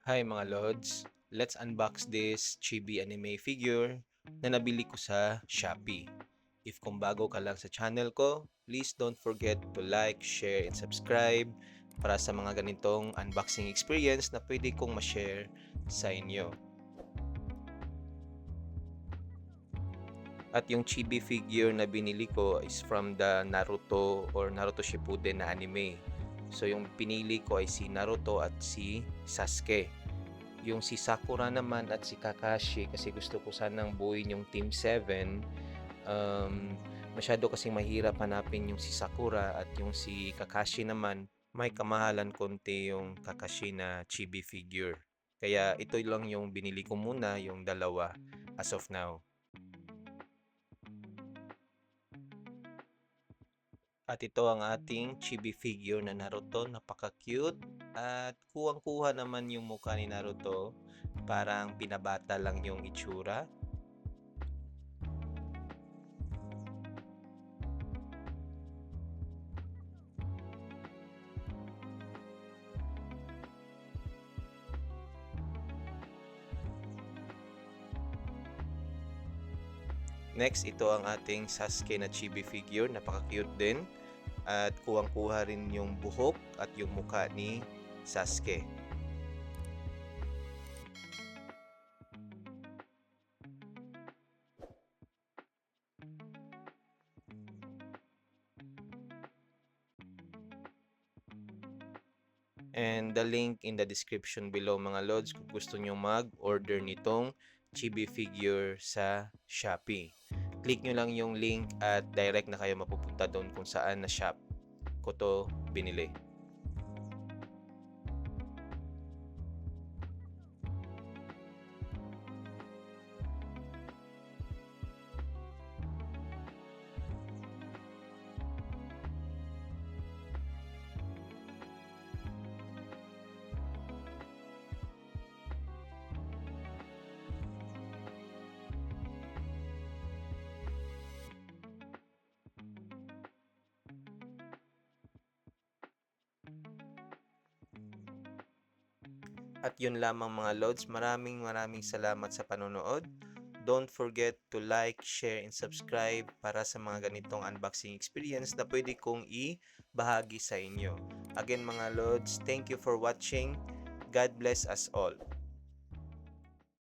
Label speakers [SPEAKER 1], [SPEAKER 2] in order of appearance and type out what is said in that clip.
[SPEAKER 1] Hi mga Lods! Let's unbox this chibi anime figure na nabili ko sa Shopee. If kung bago ka lang sa channel ko, please don't forget to like, share, and subscribe para sa mga ganitong unboxing experience na pwede kong ma-share sa inyo. At yung chibi figure na binili ko is from the Naruto or Naruto Shippuden na anime. So yung pinili ko ay si Naruto at si Sasuke. Yung si Sakura naman at si Kakashi kasi gusto ko sanang buuin yung Team 7. Masyado kasing mahirap hanapin yung si Sakura at yung si Kakashi naman may kamahalan konti yung Kakashi na chibi figure. Kaya ito lang yung binili ko muna, yung dalawa as of now. At ito ang ating chibi figure na Naruto, napaka-cute at kuwang-kuha naman yung mukha ni Naruto, parang pinabata lang yung itsura. Next, ito ang ating Sasuke na chibi figure, napaka-cute din. At kuwang-kuha rin yung buhok at yung mukha ni Sasuke. And the link in the description below mga Lods kung gusto nyo mag-order nitong chibi figure sa Shopee. Click nyo lang yung link at direct na kayo mapupunta doon kung saan na shop ko to binili. At yun lamang mga Lods, maraming salamat sa panonood. Don't forget to like, share, and subscribe para sa mga ganitong unboxing experience na pwede kong i-bahagi sa inyo. Again mga Lods, thank you for watching. God bless us all.